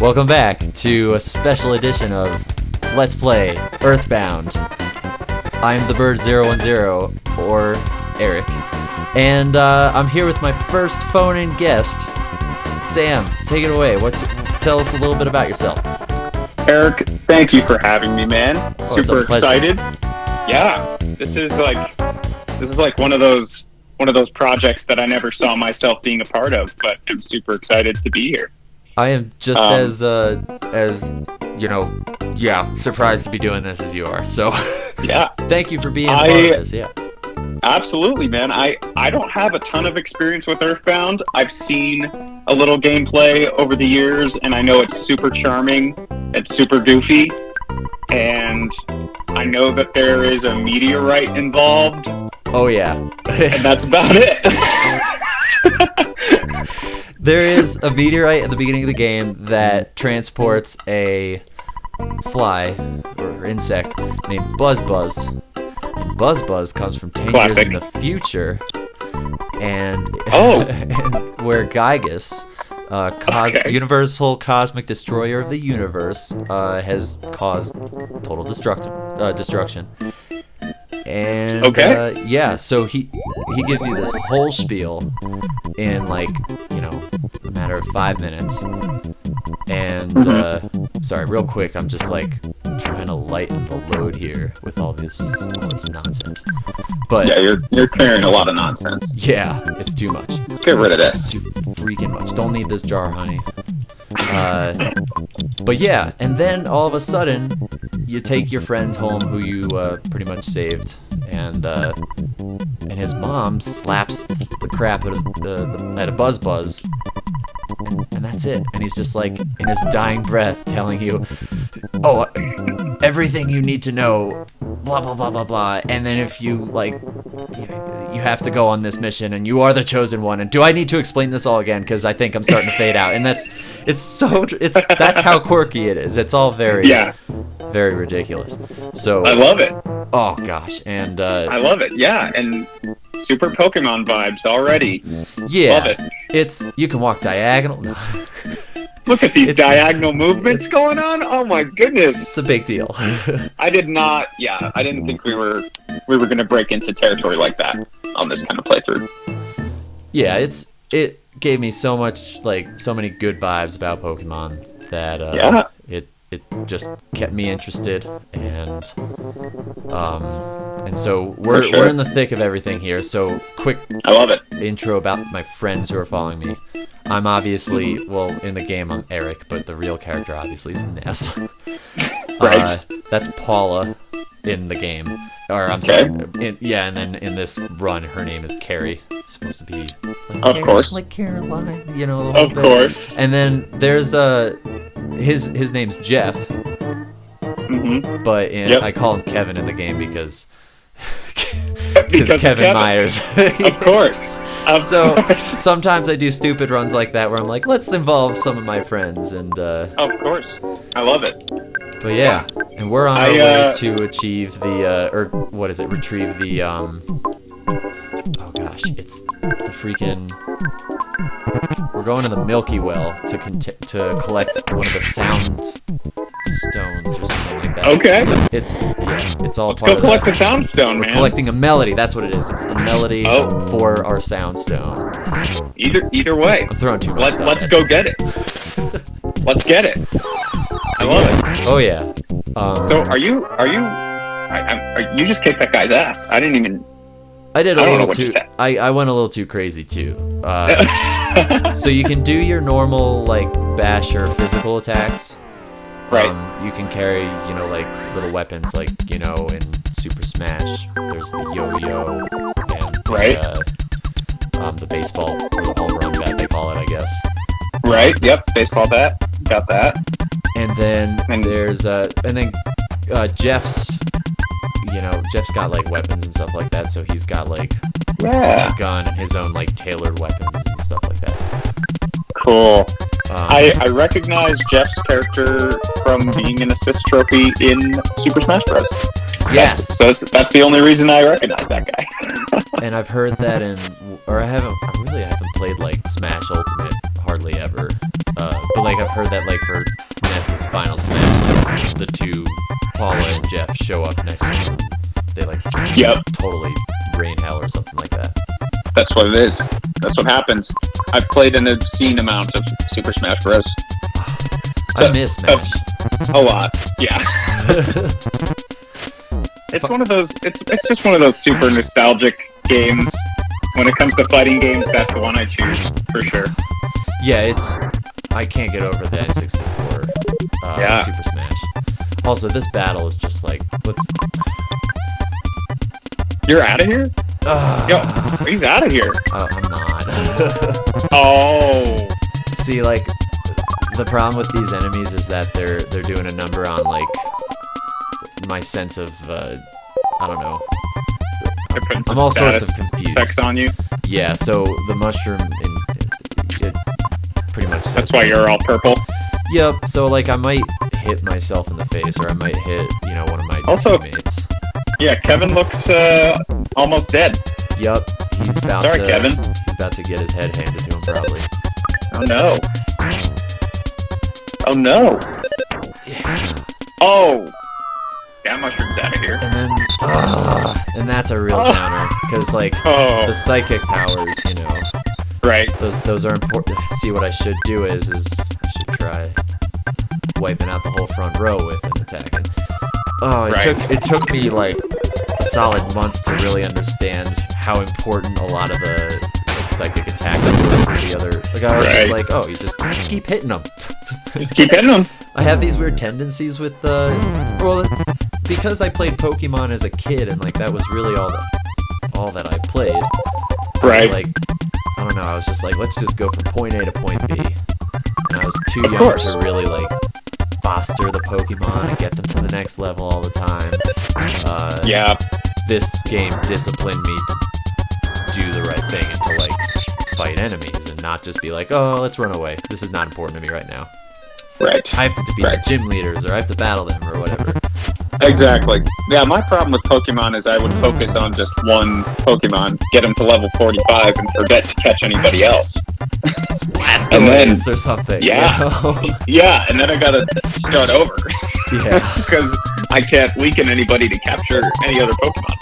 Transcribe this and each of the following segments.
Welcome back to a special edition of Let's Play EarthBound. I'm the Bird 010, or Eric, and I'm here with my first phone-in guest, Sam. Take it away. Tell us a little bit about yourself. Eric, thank you for having me, man. Super excited. Yeah, this is like one of those projects that I never saw myself being a part of, but I'm super excited to be here. I am just as surprised to be doing this as you are. So yeah, thank you for being part of this. Yeah, absolutely, man. I don't have a ton of experience with EarthBound. I've seen a little gameplay over the years, and I know it's super charming. It's super goofy, and I know that there is a meteorite involved. Oh yeah, and that's about it. There is a meteorite at the beginning of the game that transports a fly or insect named Buzz. And Buzz comes from 10 years in the future, and where Gygus, universal cosmic destroyer of the universe, has caused total destruction. And so he gives you this whole spiel in a matter of 5 minutes. And sorry, real quick, I'm just trying to lighten the load here with all this nonsense. But yeah, you're carrying a lot of nonsense. Yeah, it's too much. Let's get rid of this. It's too freaking much. Don't need this jar, honey. But yeah, and then all of a sudden, you take your friend home who you pretty much saved, and his mom slaps the crap out of Buzz, and that's it. And he's just in his dying breath telling you, oh, everything you need to know, blah blah blah blah blah. And then if you you have to go on this mission, and you are the chosen one. And do I need to explain this all again? Because I think I'm starting to fade out. And that's how quirky it is. It's all very very ridiculous. So I love it. Oh gosh, and I love it. Yeah, and super Pokemon vibes already. Yeah, love it. It's you can walk diagonal. No. Look at these diagonal movements going on. Oh my goodness, it's a big deal. I didn't think we were gonna break into territory like that on this kind of playthrough. Yeah, it gave me so many good vibes about Pokemon that it just kept me interested, and so we're in the thick of everything here. So quick, I love it. Intro about my friends who are following me. I'm obviously, in the game I'm Eric, but the real character obviously is Ness. Right. That's Paula in the game. Or I'm sorry. And then in this run, her name is Carrie. It's supposed to be course, like Caroline, the whole of bit. Course. And then there's his name's Jeff. Mm-hmm. But I call him Kevin in the game because Kevin Myers. Of course. So sometimes I do stupid runs like that where I'm like, let's involve some of my friends, and of course, I love it. But yeah, and we're on our way to achieve retrieve the oh gosh, it's the freaking. We're going to the Milky Well to collect one of the sound stones or something like that. Okay. It's all Let's part go of collect that. the sound stone, man. We're collecting a melody. That's what it is. It's the melody for our sound stone. Either way. I'm throwing too much stuff. Let's go get it. Let's get it. I love it. Oh yeah. So are you just kicked that guy's ass? I didn't even. I did a little too. I went a little too crazy too. So you can do your normal bash or physical attacks. Right. You can carry little weapons in Super Smash. There's the yo-yo and the baseball or the home run bat they call it, I guess. Right. Yep. Baseball bat. Got that. And then there's Jeff's. Jeff's got weapons and stuff like that, so he's got a gun and his own tailored weapons and stuff like that. Cool. I recognize Jeff's character from being an assist trophy in Super Smash Bros. Yes. That's the only reason I recognize that guy. And I've heard that I haven't played Smash Ultimate hardly ever. But like I've heard that like for NES's Final Smash, like the two Paula and Jeff show up next to him. They like totally rain hell or something like that. That's what it is. That's what happens. I've played an obscene amount of Super Smash Bros. I miss Smash. A lot. Yeah. It's one of those. It's just one of those super nostalgic games. When it comes to fighting games, that's the one I choose for sure. Yeah, I can't get over the N64 Super Smash. Also, this battle is just like, You're out of here? Yo, he's out of here. I'm not. Oh. See, like, the problem with these enemies is that they're doing a number on like my sense of I don't know. I'm all sorts of confused. Effects on you. Yeah, so the mushroom, it pretty much says that's why you're all purple. Yep. So like I might hit myself in the face, or I might hit one of my teammates. Yeah, Kevin looks almost dead. Yep. He's about Sorry, to, Kevin. He's about to get his head handed to him probably. Oh no. Oh no. Yeah. Oh. Yeah, mushroom's out of here. And then, and that's a real downer, because like the psychic powers, right? Those are important. See, what I should do is I should try wiping out the whole front row with an attacking. It took me like a solid month to really understand how important a lot of the like psychic attacks were for the other. Like I was just like, you just keep hitting them. Just keep hitting them. I have these weird tendencies with because I played Pokemon as a kid, and like that was really all that I played. Right. I don't know. I was just like, let's just go from point A to point B, and I was too young to really like foster the Pokemon and get them to the next level all the time. This game disciplined me to do the right thing and to like fight enemies and not just be like, let's run away. This is not important to me right now. Right. I have to defeat the gym leaders, or I have to battle them, or whatever. Exactly. Yeah, my problem with Pokemon is I would focus on just one Pokemon, get him to level 45, and forget to catch anybody else. It's Blastoise or something. Yeah. Yeah, and then I gotta start over. Yeah. Because I can't weaken anybody to capture any other Pokemon.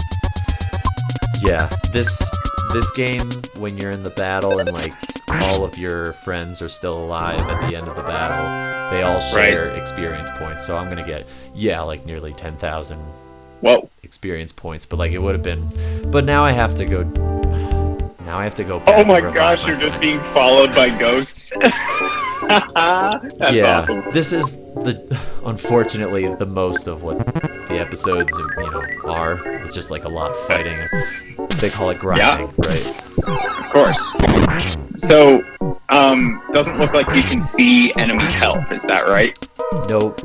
Yeah. This game, when you're in the battle and like all of your friends are still alive at the end of the battle, they all share experience points. So I'm gonna get like nearly 10,000 experience points. But like it would have been, but now I have to go. Back oh my and gosh, you're friends. just being followed by ghosts. That's awesome. This is unfortunately the most of what the episodes are. It's just like a lot of fighting. They call it grinding, right? Of course. So, doesn't look like you can see enemy health, is that right? Nope.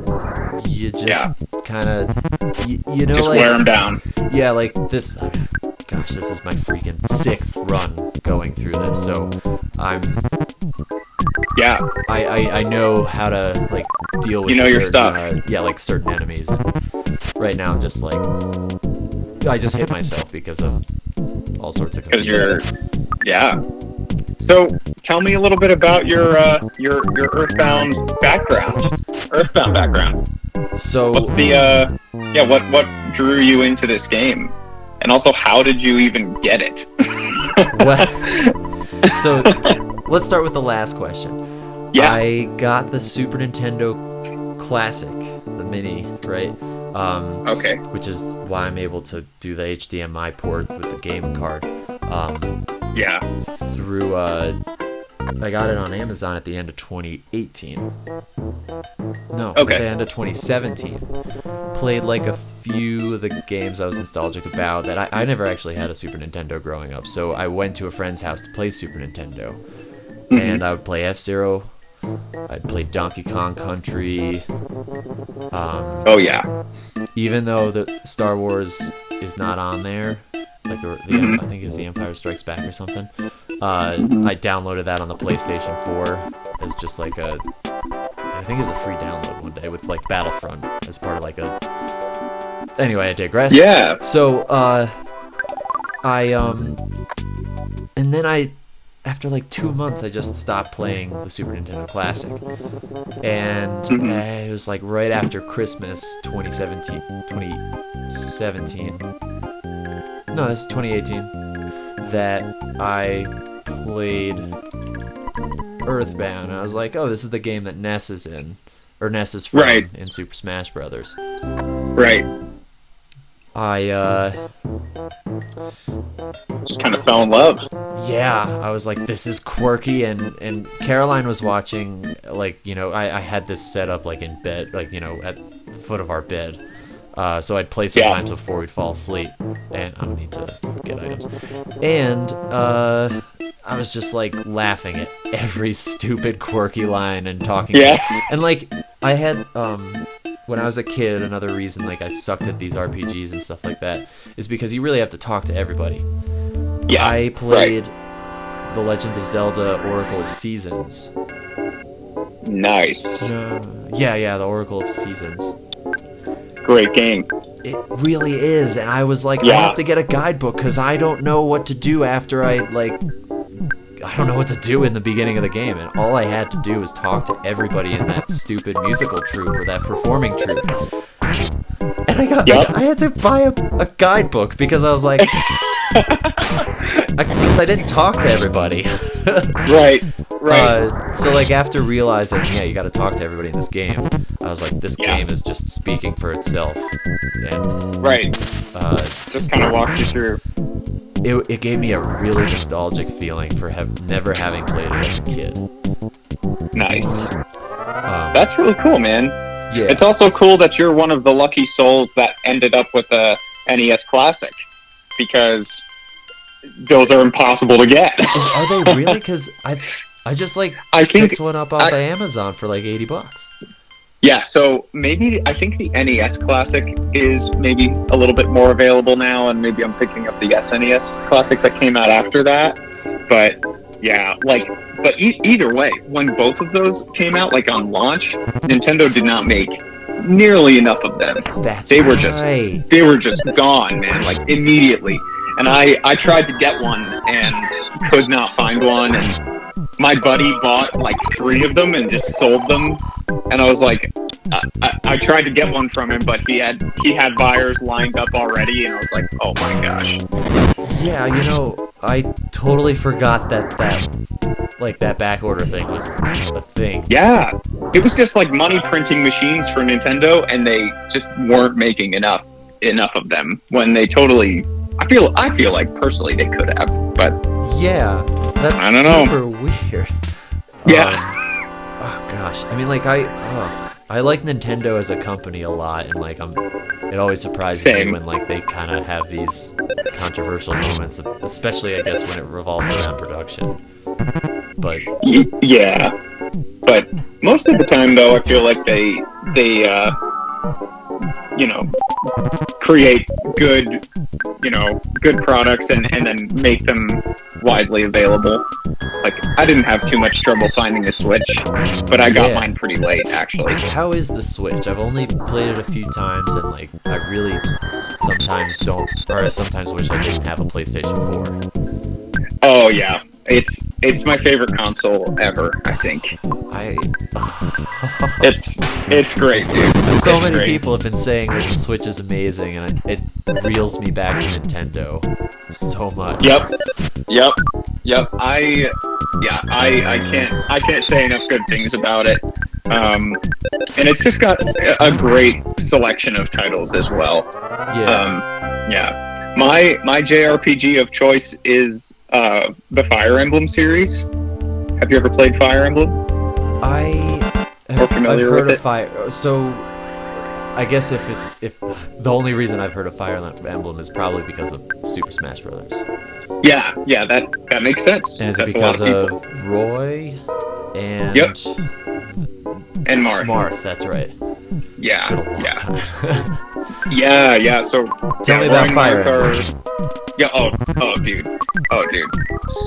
You just kind of, just like, wear them down. Yeah, like this. Gosh, this is my freaking 6th run going through this, so I know how to like deal with your stuff. Like certain enemies. And right now, I'm just like, I just hit myself because of all sorts of confusion. So tell me a little bit about your EarthBound background. So what's the what drew you into this game, and also how did you even get it? Well, so let's start with the last question. Yeah, I got the Super Nintendo Classic, the Mini, right? Which is why I'm able to do the HDMI port with the game card. Through I got it on Amazon at the end of 2018. No, at the end of 2017. Played like a few of the games I was nostalgic about that I never actually had a Super Nintendo growing up, so I went to a friend's house to play Super Nintendo. And I would play F-Zero, I'd play Donkey Kong Country. Even though the Star Wars is not on there, like I think it was The Empire Strikes Back or something. I downloaded that on the PlayStation 4 as just like I think it was a free download one day with like Battlefront as part of like a. Anyway, I digress. Yeah. So and then I after like 2 months, I just stopped playing the Super Nintendo Classic. And it was like right after Christmas 2017. No, this is 2018. That I played EarthBound. And I was like, oh, this is the game that Ness is in. Or Ness is from in Super Smash Brothers. Right. I just kind of fell in love. Yeah, I was like, this is quirky, and Caroline was watching, like, you know, I had this set up, like, in bed, like, you know, at the foot of our bed, so I'd play sometimes before we'd fall asleep, and I don't need to get items, and, I was just, like, laughing at every stupid quirky line and talking, and, like, I had, when I was a kid, another reason, like, I sucked at these RPGs and stuff like that is because you really have to talk to everybody. Yeah, I played The Legend of Zelda Oracle of Seasons. Nice. Yeah, the Oracle of Seasons. Great game. It really is, and I was like, I have to get a guidebook because I don't know what to do after I don't know what to do in the beginning of the game, and all I had to do was talk to everybody in that stupid musical troupe or that performing troupe. And I had to buy a guidebook because I was like, because I didn't talk to everybody. Right. So like after realizing, you got to talk to everybody in this game, I was like, this game is just speaking for itself. And just kind of walks you through. It gave me a really nostalgic feeling for never having played it as a kid. Nice. That's really cool, man. Yeah. It's also cool that you're one of the lucky souls that ended up with a NES Classic, because those are impossible to get. Are they really? Because I just picked one up off of Amazon for like $80. Yeah, so I think the NES Classic is maybe a little bit more available now, and maybe I'm picking up the SNES Classic that came out after that. But yeah, either way, when both of those came out, like on launch, Nintendo did not make nearly enough of them. They were just gone, man, like immediately. And I tried to get one and could not find one, and my buddy bought like 3 of them and just sold them, and I was like, I tried to get one from him, but he had buyers lined up already, and I was like, oh my gosh. Yeah, you know, I totally forgot that back order thing was a thing. Yeah, it was just like money printing machines for Nintendo, and they just weren't making enough of them when they totally. I feel like personally they could have, but yeah, that's I don't super know. Weird. Yeah. Oh gosh, I mean, like I like Nintendo as a company a lot, and like it always surprises me when like they kind of have these controversial moments, especially I guess when it revolves around production. But yeah, but most of the time though, I feel like they create good products and then make them widely available. Like, I didn't have too much trouble finding a Switch, but I got mine pretty late, actually. How is the Switch? I've only played it a few times, and like, I really sometimes wish I didn't have a PlayStation 4. Oh yeah, it's my favorite console ever, I think. It's great, dude. So many people have been saying that the Switch is amazing, and it reels me back to Nintendo so much. Yep. I can't say enough good things about it. And it's just got a great selection of titles as well. Yeah. My JRPG of choice is the Fire Emblem series. Have you ever played Fire Emblem? I've heard of Fire. So, I guess if the only reason I've heard of Fire Emblem is probably because of Super Smash Brothers. Yeah, that makes sense. And is it because of Roy and and Marth? Marth, that's right. Yeah. Time. Yeah. So tell me about Fire Emblem. Yeah. Oh, dude.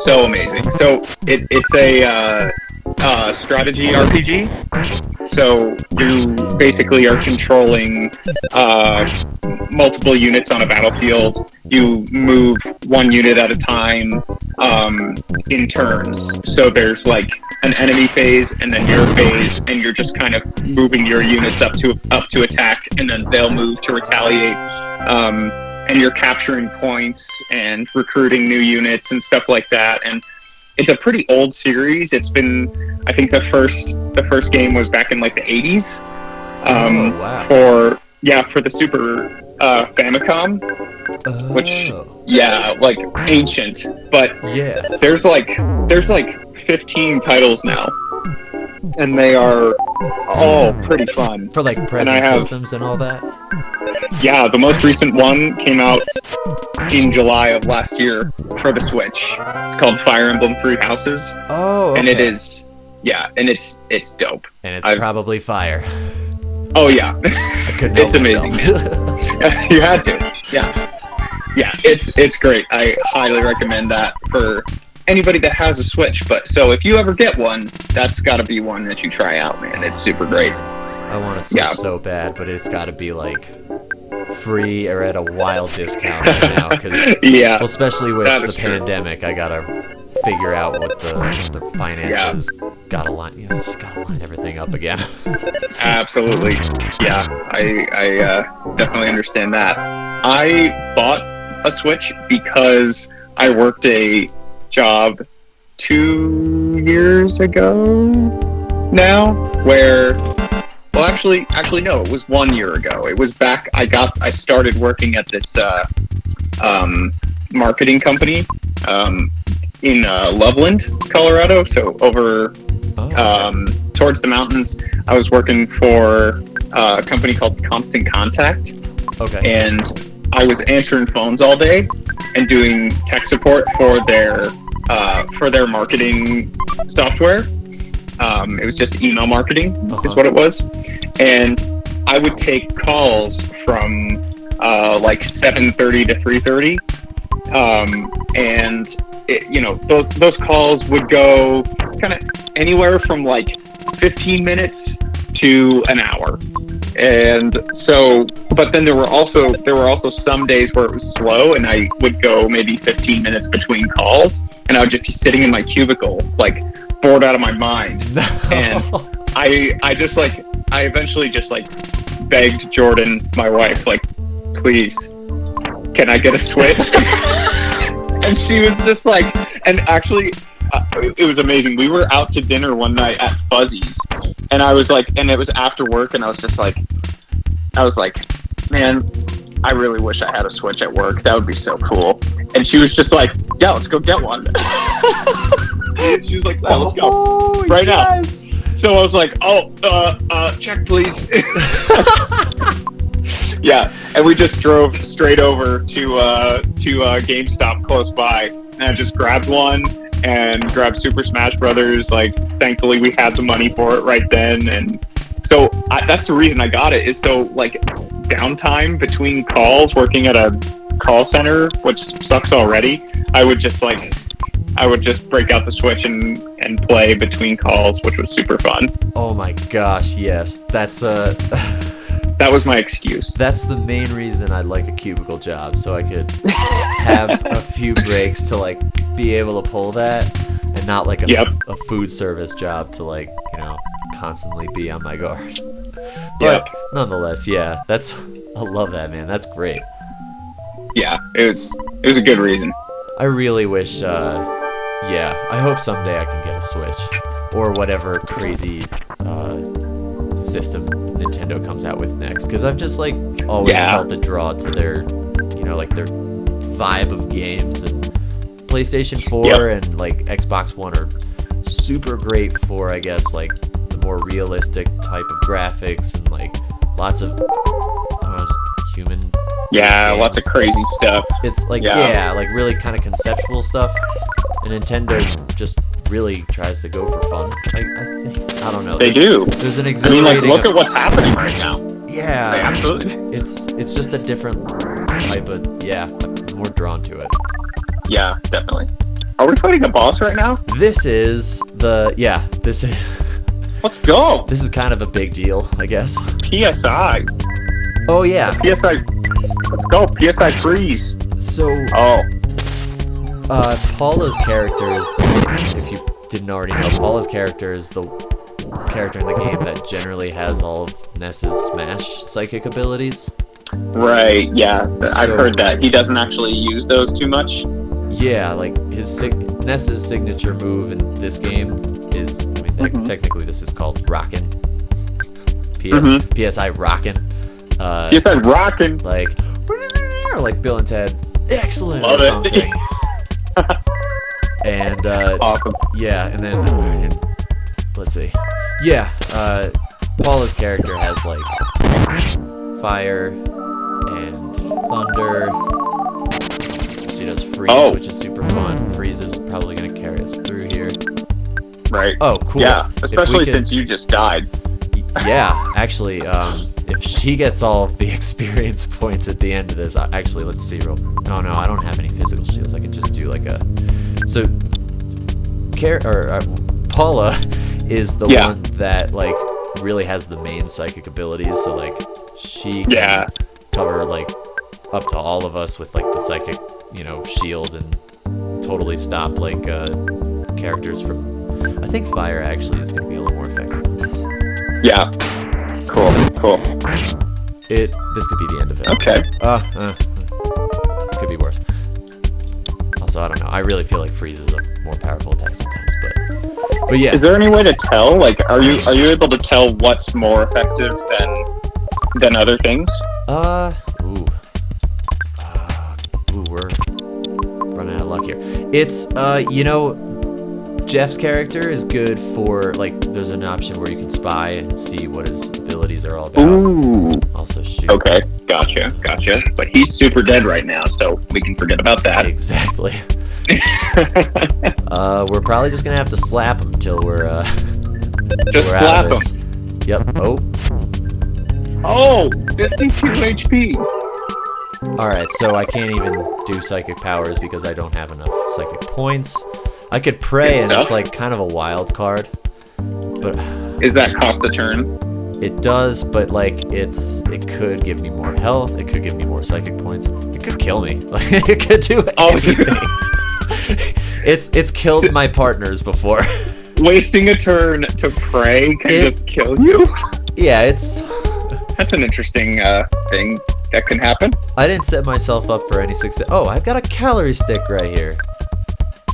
So amazing. So it's a strategy RPG. So you basically are controlling multiple units on a battlefield. You move one unit at a time. in turns. So there's like an enemy phase and then your phase, and you're just kind of moving your units up to attack, and then they'll move to retaliate. And you're capturing points and recruiting new units and stuff like that. And it's a pretty old series. It's been, I think the first game was back in like the 80s. Wow. For the Super Famicom, which like ancient, but yeah, there's like 15 titles now, and they are all pretty fun for like present systems and all that. Yeah, the most recent one came out in July of last year for the Switch. It's called Fire Emblem Three Houses. Oh, okay. And it is, and it's dope. And it's probably fire. Oh yeah, it's amazing, man. You had to, yeah. It's great. I highly recommend that for anybody that has a Switch. But so if you ever get one, that's got to be one that you try out, man. It's super great. I want to Switch so bad, but it's got to be like free or at a wild discount right now, because well, especially with the pandemic, I gotta figure out what the finances gotta line. It's gotta line everything up again. Absolutely, yeah. I definitely understand that. I bought a Switch because I worked a job 2 years ago now, where. Well, actually, no. It was 1 year ago. It was back. I started working at this marketing company in Loveland, Colorado. So over towards the mountains. I was working for a company called Constant Contact. Okay. And I was answering phones all day and doing tech support for their marketing software. It was just email marketing is what it was. And I would take calls from like 7:30 to 3:30. And those calls would go kind of anywhere from like 15 minutes to an hour. And so, but then there were also some days where it was slow, and I would go maybe 15 minutes between calls, and I would just be sitting in my cubicle, like bored out of my mind. And I eventually just like begged Jordan, my wife, like, please, can I get a Switch? And she was just like, and actually, it was amazing. We were out to dinner one night at Fuzzy's, and I was like, and it was after work, and I was like, man, I really wish I had a Switch at work. That would be so cool. And she was just like, yeah, let's go get one. She was like, let's go right now. So I was like, check please. Yeah, and we just drove straight over to GameStop close by, and I just grabbed one and grabbed Super Smash Brothers. Like, thankfully we had the money for it right then, and so that's the reason I got it, is so like downtime between calls, working at a call center, which sucks already. I would just break out the Switch and play between calls, which was super fun. Oh my gosh, yes. That was my excuse. That's the main reason I'd like a cubicle job, so I could have a few breaks to like be able to pull that, and not like a food service job to like, constantly be on my guard. But nonetheless, yeah, I love that, man. That's great. Yeah, it was a good reason. I really wish, I hope someday I can get a Switch, or whatever crazy system Nintendo comes out with next, because I've just like always felt the draw to their their vibe of games, and PlayStation 4 and like Xbox One are super great for, I guess, like the more realistic type of graphics and like lots of just human lots of crazy stuff. It's like like really kind of conceptual stuff, and Nintendo just really tries to go for fun. I don't know. They do. There's an exhilarating. Look at what's happening right now. Yeah, absolutely. It's just a different type of I'm more drawn to it. Yeah, definitely. Are we fighting a boss right now? This is. Let's go. This is kind of a big deal, I guess. PSI. Oh yeah. PSI. Let's go. PSI freeze. So. Paula's character is, if you didn't already know, Paula's character is the character in the game that generally has all of Ness's Smash psychic abilities. Right, yeah. I've heard that. He doesn't actually use those too much. Yeah, like Ness's signature move in this game is, I mean, technically this is called Rockin'. PSI Rockin'. PSI Rockin'. Like Bill and Ted. Excellent. Love or something. And awesome. Yeah, and then let's see. Yeah, Paula's character has like fire and thunder. She does freeze, which is super fun. Freeze is probably gonna carry us through here. Right. Oh, cool. Yeah, especially since you just died. Yeah, actually, if she gets all of the experience points at the end of this, actually, let's see real quick. Oh no, I don't have any physical shields. I can just do like a... So, Paula is the one that, like, really has the main psychic abilities, so, like, she can cover, like, up to all of us with, like, the psychic, you know, shield and totally stop, like, characters from... I think fire, actually, is going to be a little more effective on this. Yeah. Cool. This could be the end of it. Okay. Could be worse. Also, I don't know. I really feel like freeze is a more powerful attack sometimes, but yeah. Is there any way to tell? Like, are you able to tell what's more effective than other things? We're running out of luck here. It's you know, Jeff's character is good for, like, there's an option where you can spy and see what his abilities are all about. Ooh. Also shoot. Okay, gotcha. But he's super dead right now, so we can forget about that. Exactly. We're probably just gonna have to slap him till we're just slap him. Yep. Oh, 52 HP. Alright, so I can't even do psychic powers because I don't have enough psychic points. I could pray, and it's like kind of a wild card. But is that cost a turn? It does, but like it could give me more health. It could give me more psychic points. It could kill me. Like it could do anything. It's killed my partners before. Wasting a turn to pray can just kill you. Yeah, that's an interesting thing that can happen. I didn't set myself up for any success. Oh, I've got a calorie stick right here.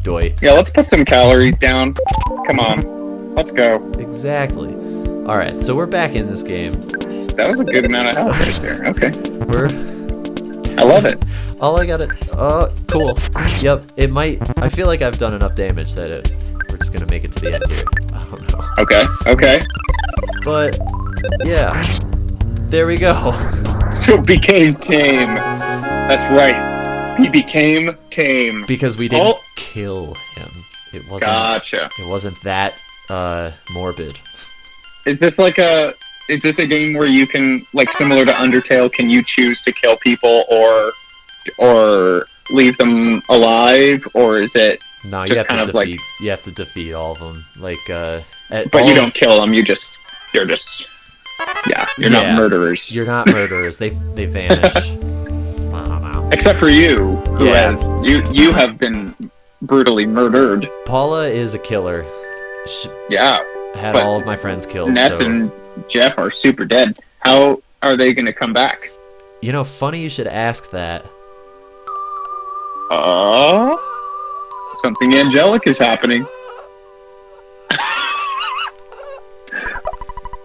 Doy. Yeah, let's put some calories down. Come on, let's go. Exactly. All right, so we're back in this game. That was a good amount of health right there. Okay. I love it. All I gotta. Cool. Yep. It might. I feel like I've done enough damage that we're just gonna make it to the end here. I don't know. Okay. But yeah, there we go. So became tame. That's right. He became tame because we didn't kill him. It wasn't. Gotcha. It wasn't that morbid. Is this a game where you can, like, similar to Undertale, can you choose to kill people or leave them alive, or is it no? You have to defeat all of them. Like, but you don't kill them. You're just not murderers. You're not murderers. They vanish. I don't know. Except for you, who you have been brutally murdered. Paula is a killer. Had all of my friends killed. Ness and Jeff are super dead. How are they going to come back? You know, funny you should ask that. Something angelic is happening.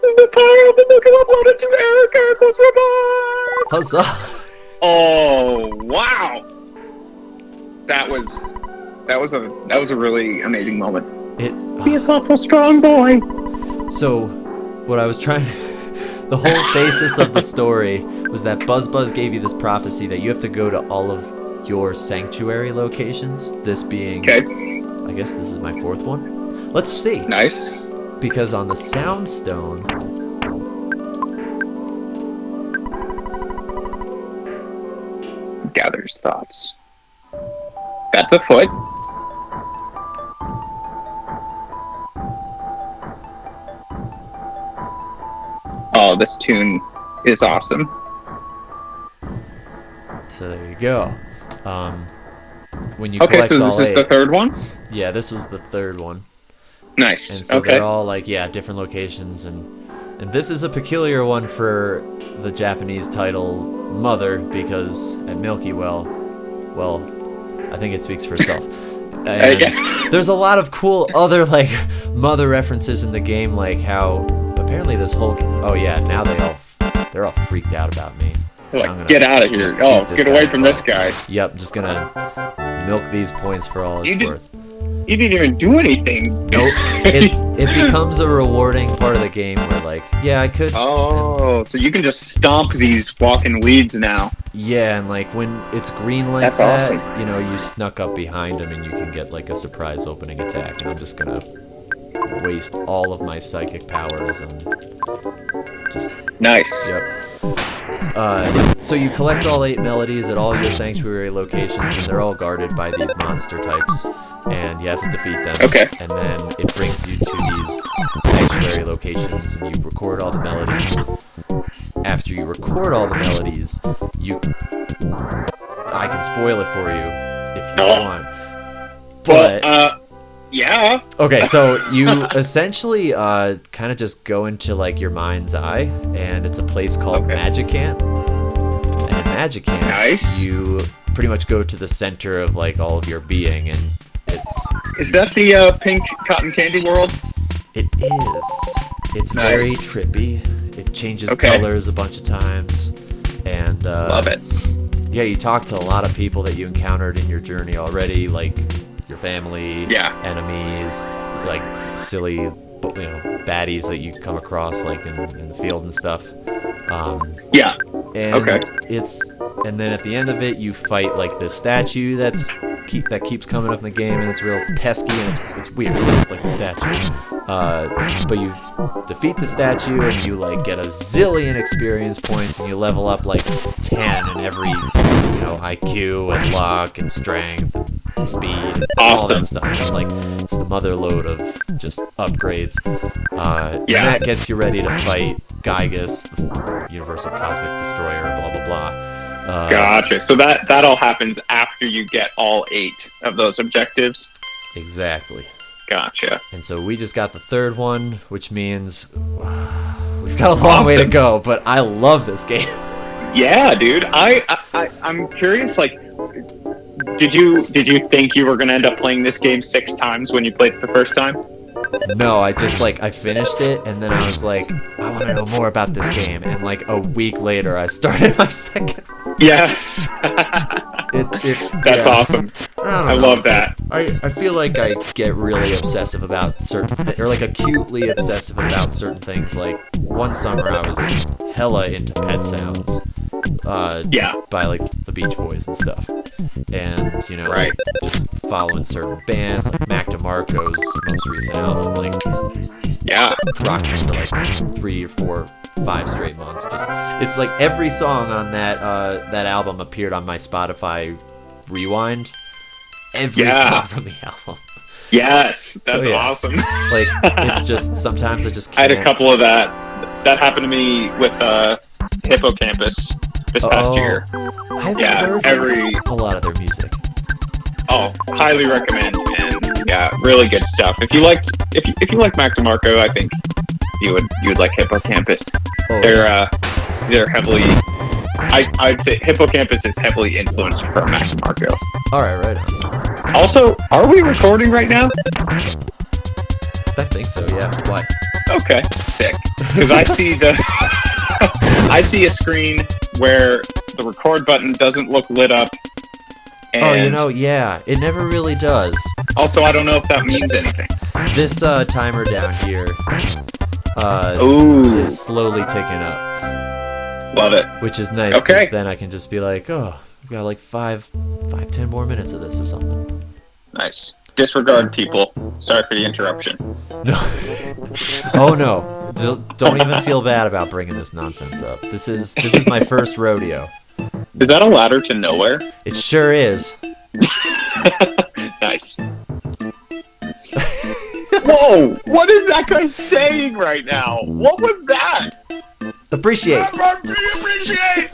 The power of the book is uploaded to Eric Ericles Reborn! Huzzah! Oh, wow! That was a really amazing moment. Be a thoughtful, strong boy. So, what I was trying... The whole basis of the story was that Buzz gave you this prophecy that you have to go to all of your sanctuary locations. This being... Okay. I guess this is my fourth one. Let's see. Nice. Because on the Soundstone... Gathers thoughts. That's a foot. Oh, this tune is awesome. So there you go. when you Okay, collect so all this is 8, the third one? yeah, this was the third one. Nice. And so okay. they're all like, yeah, different locations, and this is a peculiar one for the Japanese title Mother, because at Milky Well, I think it speaks for itself. And yeah. there's a lot of cool other like mother references in the game, like how apparently this whole oh yeah, now they're all freaked out about me. Like, get out of here! Oh, get away from this guy! Yep, just gonna milk these points for all it's worth. You didn't even do anything. Nope. It becomes a rewarding part of the game where like, yeah, I could. Oh, so you can just stomp these walking weeds now. Yeah, and like when it's green like That's that, awesome. you know, you snuck up behind him and you can get like a surprise opening attack, and I'm just gonna waste all of my psychic powers and just. Nice. Yep. So you collect all 8 melodies at all your sanctuary locations, and they're all guarded by these monster types, and you have to defeat them. Okay. And then it brings you to these sanctuary locations, and you record all the melodies. After you record all the melodies, I can spoil it for you if you want. But yeah. Okay, so you essentially kind of just go into like your mind's eye, and it's a place called Magicant. And in Magicant, nice. You pretty much go to the center of like all of your being, and Is that the pink cotton candy world? It is. It's nice. very trippy. It changes colors a bunch of times, and love it. Yeah, you talk to a lot of people that you encountered in your journey already, like your family, enemies, like silly, baddies that you come across like in the field and stuff. And then at the end of it, you fight like this statue that keeps coming up in the game, and it's real pesky and it's weird. It's just like a statue. But you defeat the statue and you like get a zillion experience points, and you level up like 10 in every IQ and luck and strength and speed and all that stuff. It's the mother load of just upgrades. And that gets you ready to fight Gygus, the Universal Cosmic Destroyer, blah blah blah. Gotcha. So that all happens after you get all 8 of those objectives? Exactly. Gotcha. And so we just got the third one, which means we've got a long way to go, but I love this game. Yeah, dude. I'm curious, like, did you think you were gonna end up playing this game 6 times when you played it the first time? No, I just I finished it, and then I was like, I want to know more about this game, and like a week later I started my second. Yes. That's awesome. I love that. I feel like I get really obsessive about certain things, or like acutely obsessive about certain things. Like one summer I was hella into Pet Sounds. By like the Beach Boys and stuff, and just following certain bands like Mac DeMarco's most recent album, rocked me for like 3 or 4, 5 straight months. It's like every song on that album appeared on my Spotify Rewind. Every song from the album. Yes, that's awesome. Like it's just sometimes I just can't. I had a couple of that. That happened to me with Hippocampus this past year. I haven't heard a lot of their music. Oh, highly recommend, and really good stuff. If you like Mac DeMarco, I think you would like Hippocampus. They're heavily. I'd say Hippocampus is heavily influenced from Mac DeMarco. All right on. Also, are we recording right now? I think so. Yeah. Why? Okay, sick. Because I see I see a screen where the record button doesn't look lit up. And it never really does. Also, I don't know if that means anything. This timer down here is slowly ticking up. Love it. Which is nice, because then I can just be like, oh, we've got like 10 more minutes of this or something. Nice. Disregard, people. Sorry for the interruption. No. Oh no. Don't even feel bad about bringing this nonsense up. This is my first rodeo. Is that a ladder to nowhere? It sure is. Nice. Whoa! What is that guy saying right now? What was that? Appreciate. Appreciate!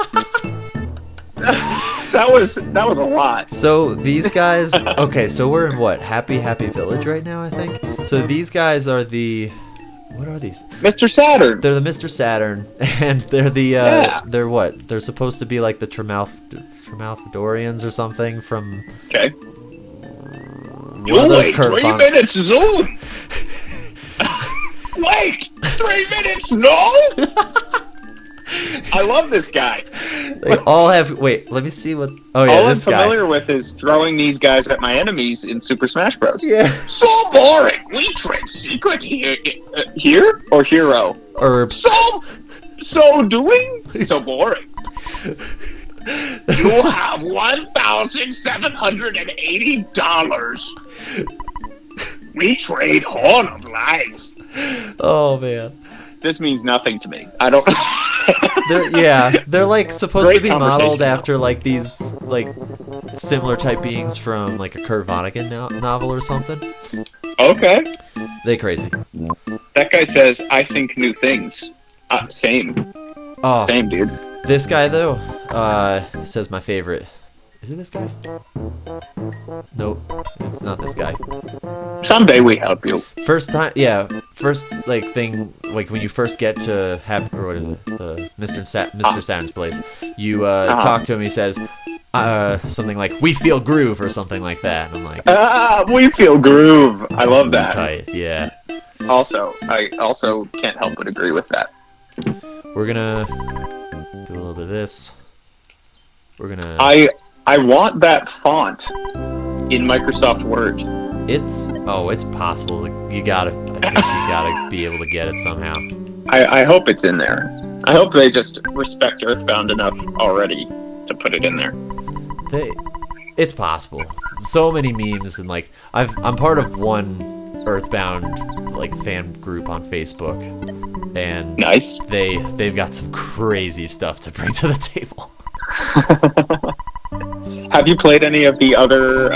That was a lot. So these guys, okay, so we're in what? Happy Village right now, I think. So these guys are what are these? Mr. Saturn. They're the Mr. Saturn, and they're the they're what? They're supposed to be like the Tremalfadorians or something from. Okay. One of those 3 minutes zoom. Wait, 3 minutes, no. I love this guy. They all have. Wait, let me see what. Oh yeah, all this I'm guy. familiar with is throwing these guys at my enemies in Super Smash Bros. Yeah. So boring. We trade secret here or hero. Or So doing. So boring. You have $1,780. We trade Horn of Life. Oh man. This means nothing to me. I don't. They're like supposed Great to be modeled conversation. after like these like similar type beings from like a Kurt Vonnegut novel or something. Okay. They crazy. That guy says, "I think new things." Same. Oh, Same, dude. this guy though, says my favorite. Is it this guy? Nope, it's not this guy. Someday we help you. First like thing, like when you first get to have, or what is it, the Mr. Saturn's place, you talk to him, he says something like, "We feel groove," or something like that, and I'm like, We feel groove. I love that. tight, yeah. I also can't help but agree with that. We're gonna do a little bit of this. We're gonna... I want that font in Microsoft Word. It's possible. I think you gotta be able to get it somehow. I hope it's in there. I hope they just respect Earthbound enough already to put it in there. It's possible. So many memes, and like I'm part of one Earthbound like fan group on Facebook, and Nice. they've got some crazy stuff to bring to the table. Have you played any of the other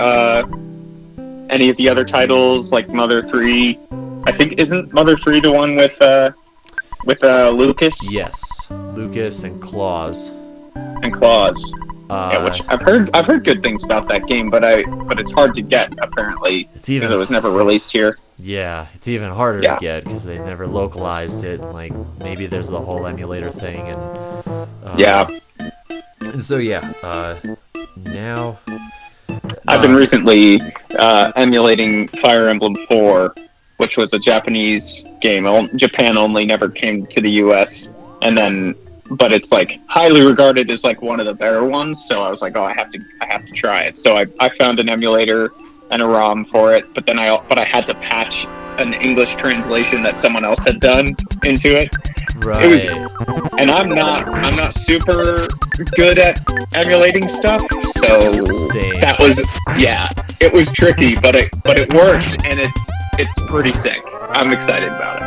titles like Mother 3? I think isn't Mother 3 the one with Lucas? Yes, Lucas and Claus. And Claus. Yeah, which I've heard good things about that game, but it's hard to get apparently because it was never released here. Yeah, it's even harder to get because they've never localized it. And, like, maybe there's the whole emulator thing, and and so now I've been recently emulating Fire Emblem 4, which was a Japanese game. Japan only, never came to the US, but it's like highly regarded as like one of the better ones. So I was like, I have to try it. So I found an emulator and a ROM for it, but I had to patch an English translation that someone else had done into it. Right. It was, and I'm not super good at emulating stuff, so Same. that was it was tricky, but it worked, and it's pretty sick. I'm excited about it.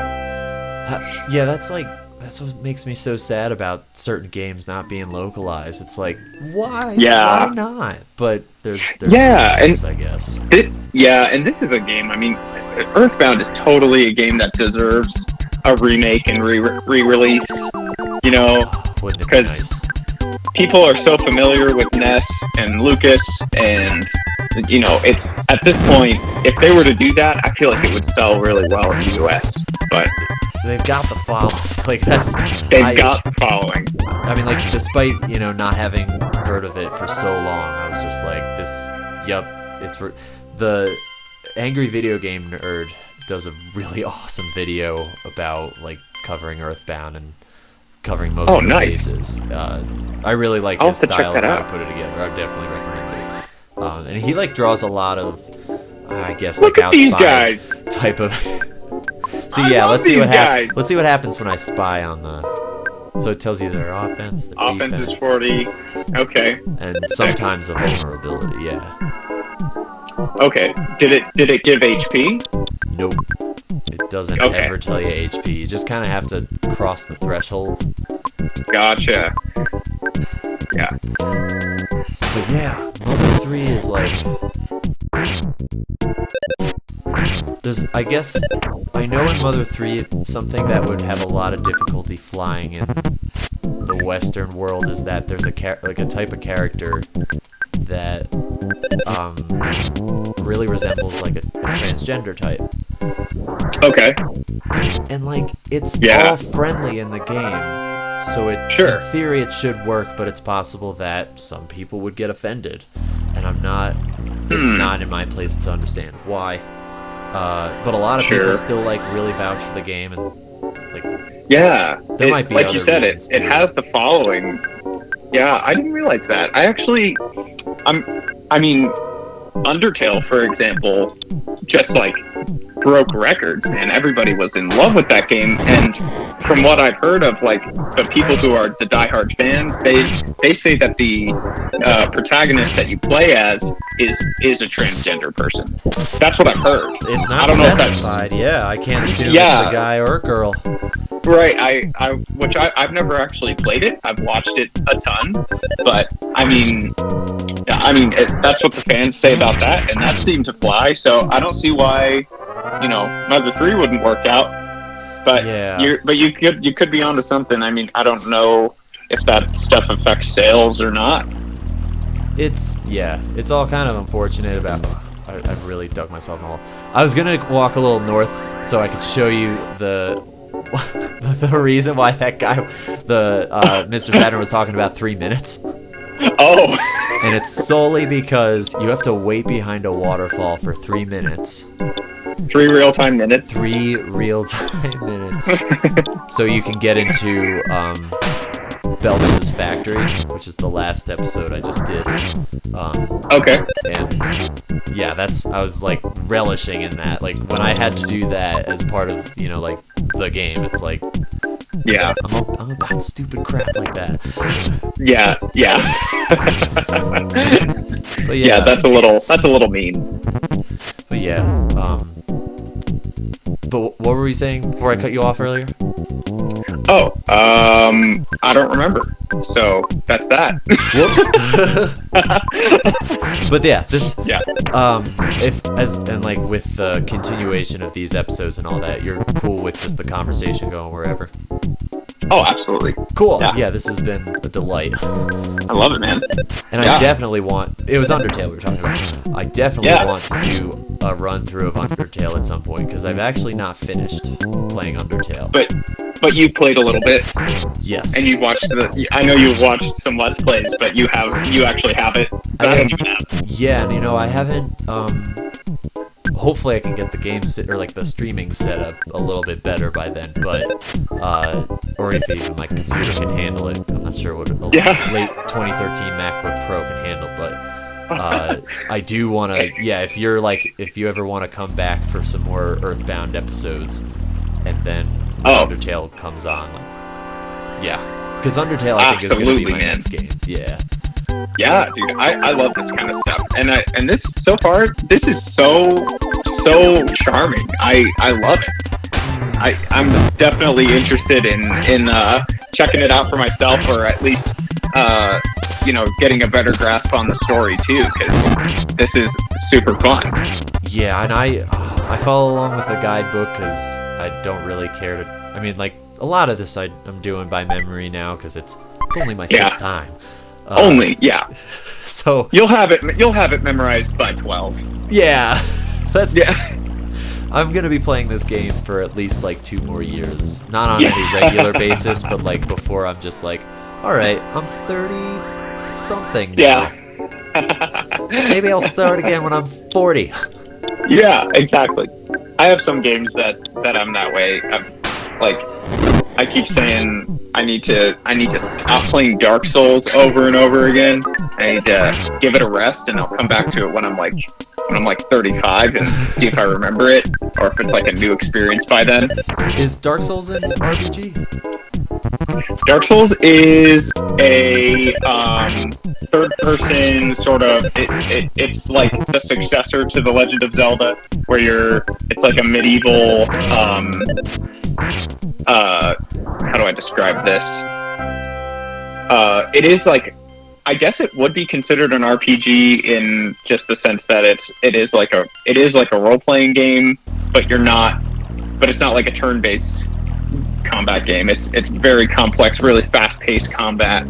Yeah, that's what makes me so sad about certain games not being localized. It's like, why? Yeah. Why not? But there's reasons, I guess. And this is a game. I mean, Earthbound is totally a game that deserves a remake and re-release. You know, Wouldn't it be nice? People are so familiar with Ness and Lucas, and you know, it's at this point, if they were to do that, I feel like it would sell really well in the US. But They've got the following. Like they've got the following. I mean, like, despite not having heard of it for so long, I was just like, the Angry Video Game Nerd does a really awesome video about like covering Earthbound and covering most of the cases. I really like his style and how he put it together. I would definitely recommend it. And he like draws a lot of, I guess, Look like at these guys type of. So I yeah, love let's see these what guys. Let's see what happens when I spy on the. So it tells you their offense. Their Offense is defense, 40. Okay. and sometimes a vulnerability. Yeah. Okay. Did it give HP? Nope. It doesn't ever tell you HP. You just kind of have to cross the threshold. Gotcha. Yeah. But yeah, Mother 3 is like. I guess, I know in Mother 3, something that would have a lot of difficulty flying in the Western world is that there's a type of character that really resembles like a transgender type. Okay. And like it's Yeah. all friendly in the game, so Sure. in theory it should work, but it's possible that some people would get offended, and it's not in my place to understand why. But a lot of people Sure. still like really vouch for the game, and like Yeah. There might be like other you said, reasons, it too. has the following. Yeah, I didn't realize that. I mean, Undertale, for example, just like broke records, man. Everybody was in love with that game, and from what I've heard of, like the people who are the diehard fans, they say that the protagonist that you play as is a transgender person. That's what I've heard. it's not I don't know if that's specified. Yeah, I can't assume Yeah. it's a guy or a girl. right. I've never actually played it. I've watched it a ton, but I mean, that's what the fans say about that, and that seemed to fly. So I don't see why, Mother 3 wouldn't work out. But Yeah. you could be onto something. I mean, I don't know if that stuff affects sales or not. It's all kind of unfortunate about. I've really dug myself in a hole. I was gonna walk a little north so I could show you the reason why that guy, Mr. Saturn, was talking about 3 minutes. Oh, And it's solely because you have to wait behind a waterfall for 3 minutes. 3 real-time minutes. 3 real-time minutes. So you can get into Belch's factory, which is the last episode I just did. Okay. And yeah, I was like relishing in that. Like when I had to do that as part of, like the game, it's like, Yeah. I'm about stupid crap like that. Yeah. But Yeah, that's a little mean. But yeah, but what were we saying before I cut you off earlier? Oh, I don't remember. So that's that. Whoops. But yeah, Yeah. with the continuation of these episodes and all that, you're cool with just the conversation going wherever. Oh, absolutely. Cool. Yeah. Yeah, this has been a delight. I love it, man. And Yeah. I definitely want. It was Undertale we were talking about. I definitely Yeah. want to do a run through of Undertale at some point because I've actually not finished playing Undertale. But you played a little bit, Yes. and you watched I know you watched some Let's Plays, but you actually have it. So I don't even have it. Yeah, and I haven't. Hopefully, I can get the game or like the streaming setup a little bit better by then. But or if even my computer can handle it. I'm not sure what a late 2013 MacBook Pro can handle, but. I do want to. Yeah, if you ever want to come back for some more EarthBound episodes, and then Undertale comes on, yeah, because Undertale I think is going to be my next game. Yeah. Yeah, dude, I love this kind of stuff, and this so far this is so charming. I love it. I'm definitely interested in checking it out for myself, or at least getting a better grasp on the story too, because this is super fun. Yeah, and I follow along with the guidebook because I don't really care to. I mean, like a lot of this I'm doing by memory now because it's only my sixth time. Yeah. So you'll have it memorized by 12. Yeah, that's. Yeah. I'm gonna be playing this game for at least like 2 more years, not on any regular basis, but like before I'm just like, all right, I'm 30 something now. Yeah. Maybe I'll start again when I'm 40. Yeah, exactly. I have some games that I'm that way. I keep saying I need to stop playing Dark Souls over and over again. I need to give it a rest, and I'll come back to it when I'm like 35 and see if I remember it, or if it's like a new experience by then. Is Dark Souls an RPG? Dark Souls is a third-person sort of. It's like the successor to The Legend of Zelda, where it's like a medieval. How do I describe this? It is like, I guess it would be considered an RPG in just the sense that it is like a role-playing game, but it's not like a turn-based combat game. It's very complex, really fast-paced combat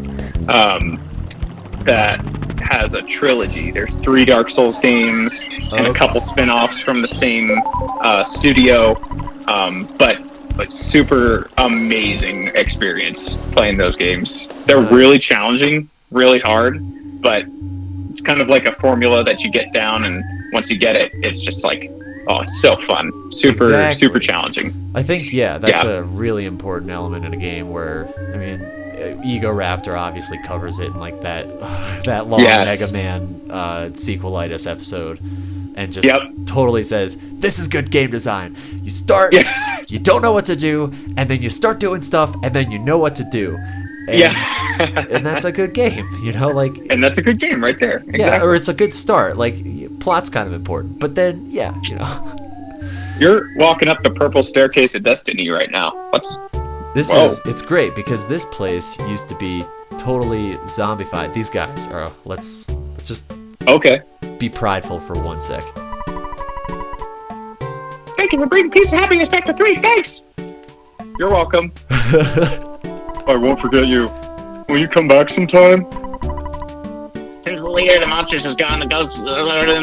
that has a trilogy. There's 3 Dark Souls games and a couple spin-offs from the same studio, but super amazing experience playing those games. They're really challenging, really hard, but it's kind of like a formula that you get down, and once you get it, it's just like, oh, it's so fun. Super challenging. I think, that's a really important element in a game where, I mean, Ego Raptor obviously covers it in like that long Mega Man sequelitis episode, and just totally says, this is good game design. You start, you don't know what to do, and then you start doing stuff, and then you know what to do. And, and that's a good game, you know, like. And that's a good game right there. Exactly. Yeah, or it's a good start. Like, plot's kind of important, but then, you know. You're walking up the purple staircase of destiny right now. It's great because this place used to be totally zombified. These guys are. Let's just. Okay. Be prideful for 1 sec. Thank you for bringing peace and happiness back to 3. Thanks. You're welcome. I won't forget you. Will you come back sometime? Since the leader of the monsters is gone, the ghost in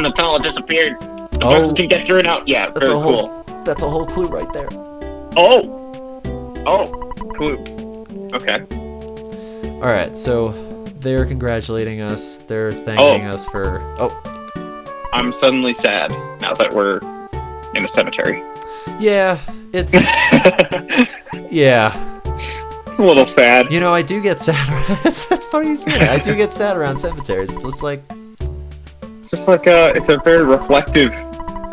the tunnel disappeared. The person can get through now. Yeah, that's very cool. That's a whole clue right there. Oh, clue. Okay. All right, so they're congratulating us. They're thanking us for. I'm suddenly sad now that we're in a cemetery. Yeah, it's. Yeah. It's a little sad. You know, I do get sad. That's funny you say that. I do get sad around cemeteries. It's just like it's a very reflective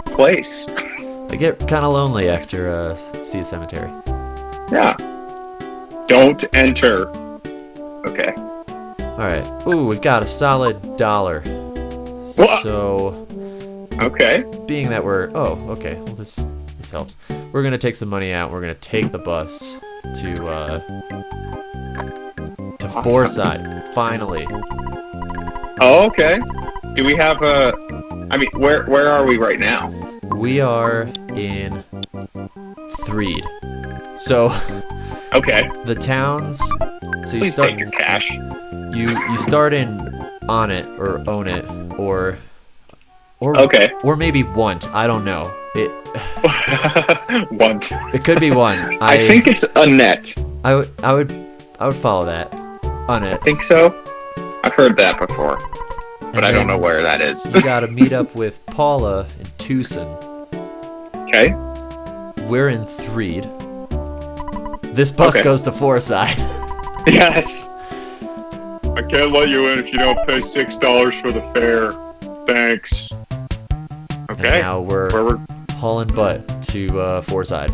place. I get kind of lonely after see a cemetery. Yeah. Don't enter. Okay. All right. Ooh, we've got a solid $1. What? So. Okay. Being that we're okay. Well, this helps. We're gonna take some money out. We're gonna take the bus to Fourside, finally. Oh, okay. Do we have I mean, where are we right now? We are in Threed. So. Okay. The towns. So you Please start. Take your cash. You start in On It or Own It or okay. Or maybe Want. I don't know. Want. It could be one. I think it's a net. I would follow that. On it. I think so. I've heard that before, but I don't know where that is. You gotta meet up with Paula in Tucson. Okay. We're in Threed. This bus goes to Fourside. Yes. I can't let you in if you don't pay $6 for the fare. Thanks. Okay. And now we're hauling butt to Fourside.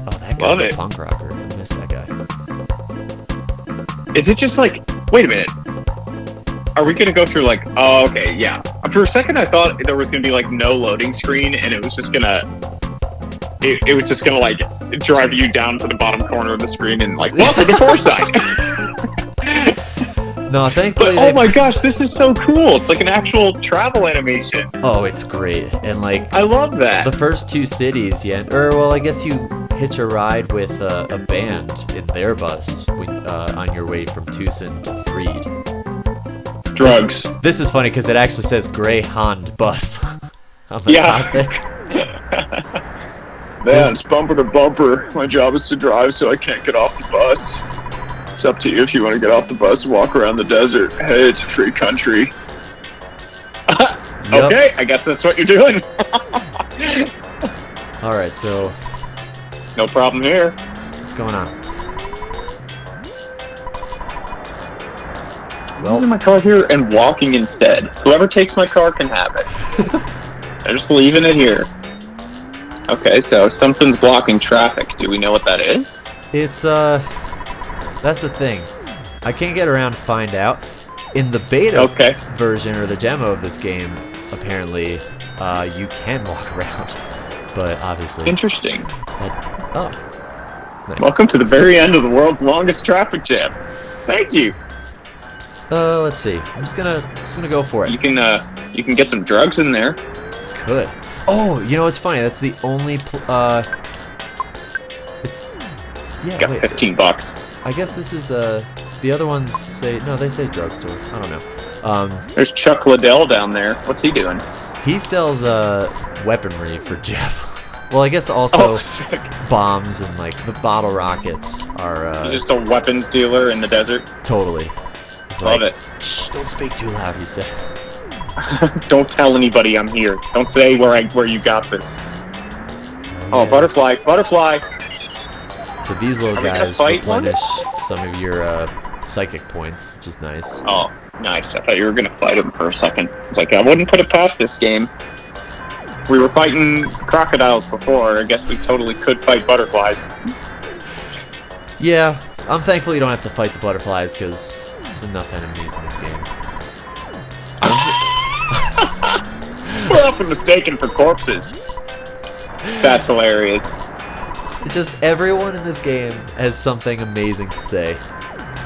Oh, that guy's a punk rocker. I miss that guy. Is it just like, wait a minute, are we gonna go through like, oh, okay, yeah. For a second I thought there was gonna be like no loading screen and it was just gonna like drive you down to the bottom corner of the screen and like, welcome to Fourside. No, thankfully. But, oh my gosh, this is so cool! It's like an actual travel animation. Oh, it's great, and like I love that. The first 2 cities, I guess you hitch a ride with a band in their bus on your way from Tucson to Threed. Drugs. This is funny because it actually says Greyhound bus on the top there. Man, it's bumper to bumper. My job is to drive, so I can't get off the bus. It's up to you if you want to get off the bus and walk around the desert. Hey, it's a free country. Okay, I guess that's what you're doing. Alright, so. No problem here. What's going on? Well, leaving my car here and walking instead. Whoever takes my car can have it. I'm just leaving it here. Okay, so something's blocking traffic. Do we know what that is? It's, that's the thing. I can't get around to find out. In the beta version or the demo of this game, apparently, you can walk around. But obviously. Interesting. Nice. Welcome to the very end of the world's longest traffic jam. Thank you. Let's see. I'm just gonna go for it. You can get some drugs in there. Could. Oh, you know what's funny? That's the only Yeah, Got wait. $15. I guess this is the other ones say no. They say drugstore. I don't know. There's Chuck Liddell down there. What's he doing? He sells weaponry for Jeff. Well, I guess also Sick. bombs and like the bottle rockets are He's just a weapons dealer in the desert. totally. He's Love like, it. shh, don't speak too loud. He says. Don't tell anybody I'm here. Don't say where you got this. Oh, Yeah. butterfly. So these little Are we gonna guys fight one? replenish some of your psychic points, which is nice. Oh, nice. I thought you were gonna fight him for a second. It's like I wouldn't put it past this game. We were fighting crocodiles before. I guess we totally could fight butterflies. Yeah, I'm thankful you don't have to fight the butterflies because there's enough enemies in this game. We're often mistaken for corpses. That's hilarious. It's just everyone in this game has something amazing to say.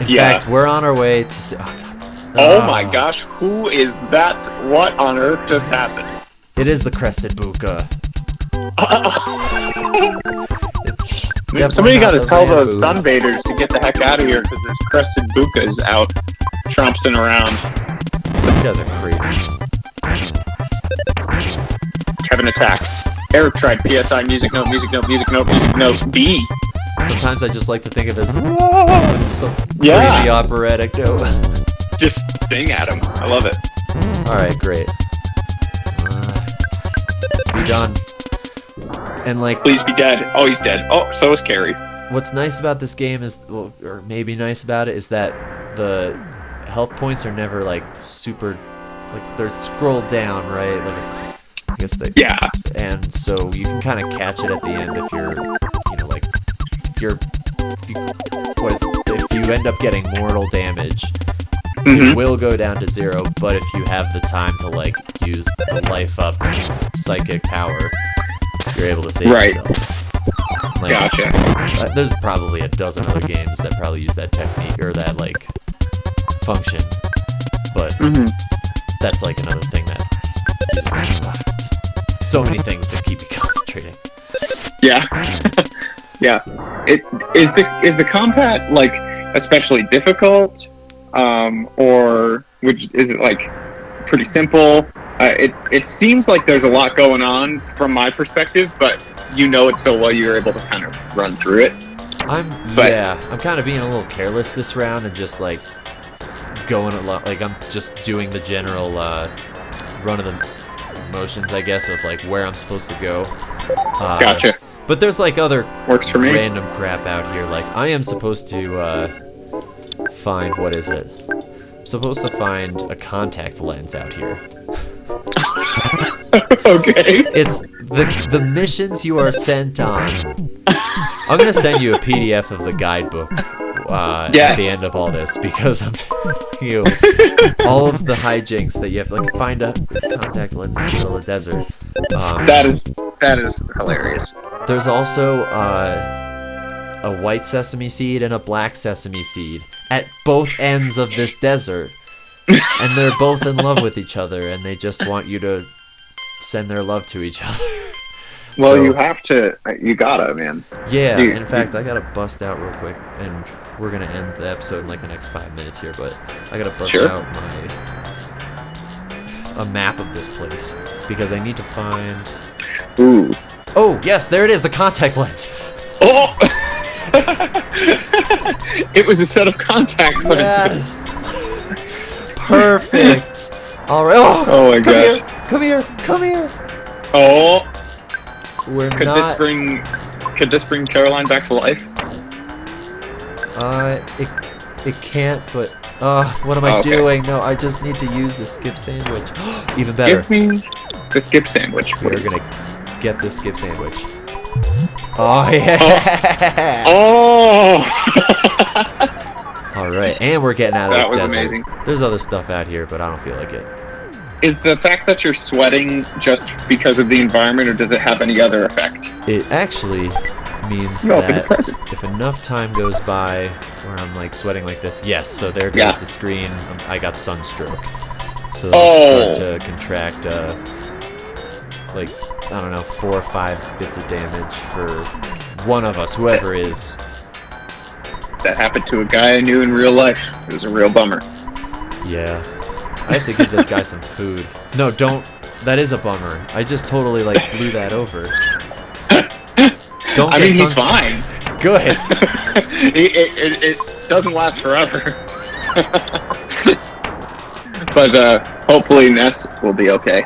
In Yeah. fact, we're on our way to see. Oh, God. Oh Ah. my gosh, who is that? What on earth just happened? It is the Crested Buka. It's definitely Somebody not gotta the tell those Bamboo. sunbathers to get the heck out of here because this crested bukas out trompsing around. You guys are crazy. Kevin attacks. Eric tried PSI music note, music note, music note, music note, B. Sometimes I just like to think of it as some Yeah. crazy operatic note. Just sing at him. I love it. Alright, great. Be done. And like, Please be dead. Oh, he's dead. Oh, so is Carrie. what's nice about this game is, well, or maybe nice about it, is that the health points are never like super, like they're scrolled down, right? Like, I guess they. Yeah. And so you can kind of catch it at the end if you're, you know, like, if you, what is it? If you end up getting mortal damage, it will go down to 0, but if you have the time to like use the life up psychic power, you're able to save Right. yourself. Like, Gotcha. there's probably a dozen other games that probably use that technique or that like function, but that's like another thing that you just so many things that keep you concentrating. Yeah. Yeah. Is the combat like especially difficult? Or is it like pretty simple? It seems like there's a lot going on from my perspective, but you know it so well you're able to kind of run through it. I'm kind of being a little careless this round and just like going a lot, like I'm just doing the general run of the motions, I guess, of like where I'm supposed to go. Gotcha. But there's like other Works for me. random crap out here. Like I am supposed to find, what is it? I'm supposed to find a contact lens out here. Okay. It's the missions you are sent on. I'm gonna send you a PDF of the guidebook at the end of all this, because I'm telling you, all of the hijinks that you have to like find a contact lens in the middle of the desert. That is hilarious. There's also a white sesame seed and a black sesame seed at both ends of this desert, and they're both in love with each other, and they just want you to send their love to each other. Well, So, you have to. You gotta, man. yeah, you- in fact, I gotta bust out real quick, and we're gonna end the episode in like the next 5 minutes here, but I gotta bust Sure. out a map of this place, because I need to find... Ooh. Oh, yes, there it is, the contact lens! Oh! It was a set of contact lenses. Yes! Perfect! Alright, Oh my gosh. Come here! Come here! Oh, We're could not... this bring Caroline back to life? It can't, but... what am I Okay. doing? No, I just need to use the skip sandwich. Even better. Give me the skip sandwich, We're please. gonna get the skip sandwich. Oh, yeah! Oh! Alright, and we're getting out of That this was desert. amazing. There's other stuff out here, but I don't feel like it. Is the fact that you're sweating just because of the environment, or does it have any other effect? It actually means You open the that present. if enough time goes by where I'm like sweating like this, yes, so there goes Yeah. the screen. I got sunstroke. So Oh. I'll start to contract, like, I don't know, 4 or 5 bits of damage for one of us, whoever is That happened to a guy I knew in real life. It was a real bummer. Yeah. I have to give this guy some food. No, don't. That is a bummer. I just totally, like, blew that over. Don't I get mean, he's sunstroke. fine. Good. It doesn't last forever. But hopefully Ness will be okay.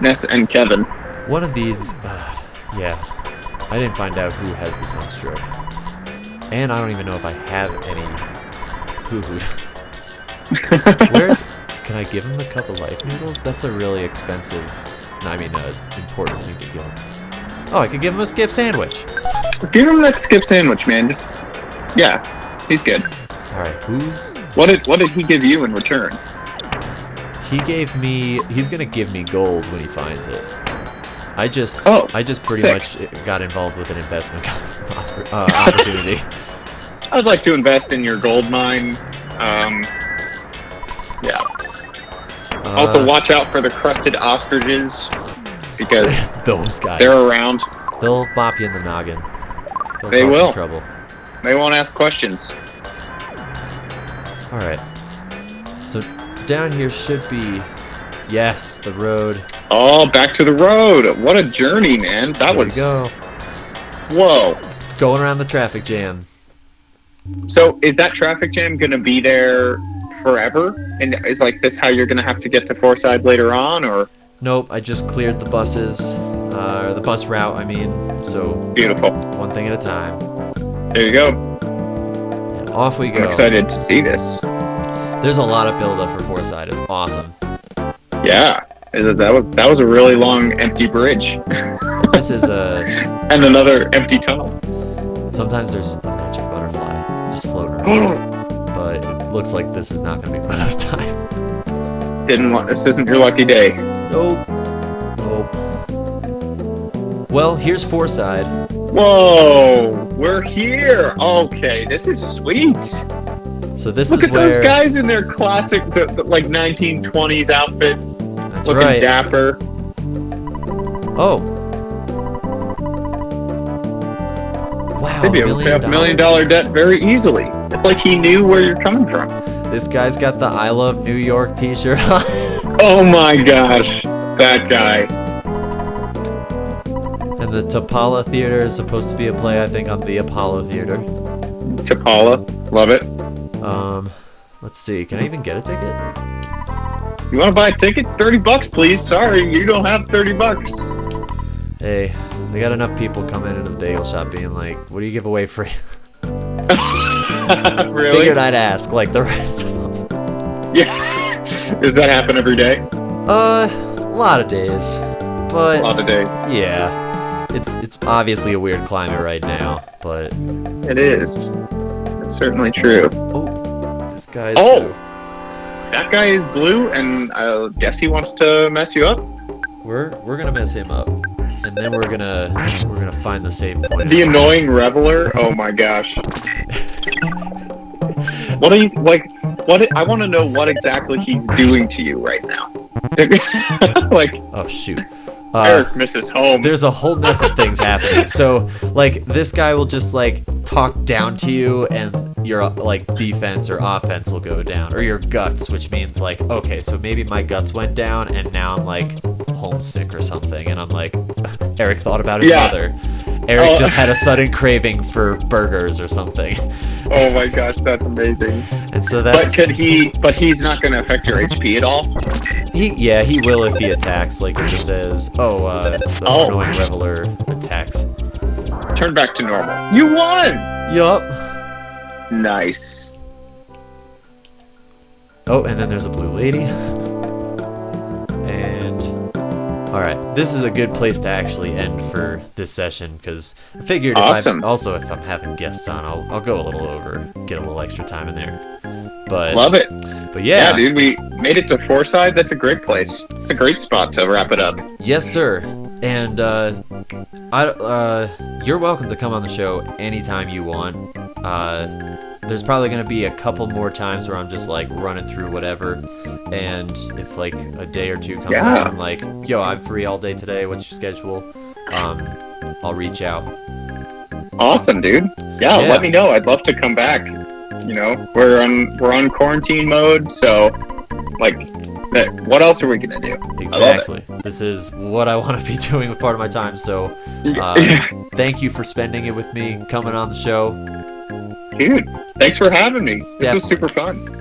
Ness and Kevin. One of these, yeah. I didn't find out who has the sunstroke. And I don't even know if I have any food. Where's... Can I give him a couple life noodles? That's a really expensive... important thing to give him. Oh, I could give him a skip sandwich. Give him that skip sandwich, man. Just... Yeah, he's good. Alright, who's... What did he give you in return? He gave me... He's gonna give me gold when he finds it. I just pretty much got involved with an investment opportunity. I'd like to invest in your gold mine. Yeah. Also, watch out for the crusted ostriches, because those guys. They're around. They'll bop you in the noggin. They cause will. some trouble. They won't ask questions. All right. So down here should be, yes, the road. Oh, back to the road. What a journey, man. That was... There we go. Whoa. It's going around the traffic jam. So is that traffic jam going to be there forever? And is like this how you're going to have to get to Fourside later on, or? Nope, I just cleared the buses, or the bus route, I mean. So beautiful. One thing at a time. There you go. And off we go. I'm excited to see this. There's a lot of build-up for Fourside. It's awesome. Yeah. That was a really long empty bridge. This is a... And another empty tunnel. Sometimes there's a magic butterfly just floating around. But it looks like this is not going to be one of those times. This isn't your lucky day. Nope. Well, here's Fourside. Whoa! We're here! Okay, this is sweet! So this Look is at where... those guys in their classic, like, 1920s outfits. That's looking right. Dapper. Oh. Wow, They'd be able to pay off $1 million debt very easily. It's like he knew where you're coming from. This guy's got the I Love New York t-shirt on. Oh my gosh. That guy. And the Tapala Theater is supposed to be a play, I think, on the Apollo Theater. Tapala. Love it. Let's see. Can I even get a ticket? You want to buy a ticket? $30, please. Sorry, you don't have $30. Hey, they got enough people coming into the bagel shop being like, what do you give away free? Really? Figured I'd ask, like the rest of them. Yeah. Does that happen every day? A lot of days. But A lot of days. yeah. It's obviously a weird climate right now, but It is. It's certainly true. oh, this guy's Oh! blue. That guy is blue, and I guess he wants to mess you up. We're gonna mess him up. And then we're gonna find the save point. The annoying reveler. Oh my gosh. What are you like? I want to know what exactly he's doing to you right now. Like, Oh shoot. Eric misses home. There's a whole mess of things happening. So, like, this guy will just, like, talk down to you, and your, like, defense or offense will go down. Or your guts, which means, like, okay, so maybe my guts went down, and now I'm, like, homesick or something. And I'm like, Eric thought about his mother. Eric just had a sudden craving for burgers or something. Oh my gosh, that's amazing. And so that's... But he's not going to affect your HP at all? He will if he attacks. Like, it just says, the annoying reveler attacks. Turn back to normal. You won! Yup. Nice. Oh, and then there's a blue lady. And... Alright, this is a good place to actually end for this session, because I figured if I'm having guests on, I'll go a little over, get a little extra time in there. But Love it. But yeah. Yeah, dude, we made it to Fourside. That's a great place. It's a great spot to wrap it up. Yes, sir. And you're welcome to come on the show anytime you want. There's probably going to be a couple more times where I'm just like running through whatever, and if like a day or two comes out, I'm like, yo, I'm free all day today, what's your schedule? I'll reach out. Awesome, dude. Yeah, let me know. I'd love to come back. You know, we're on quarantine mode, so like, what else are we gonna do? Exactly. This is what I want to be doing with part of my time. So, thank you for spending it with me, coming on the show. Dude, thanks for having me. This was Definitely. super fun.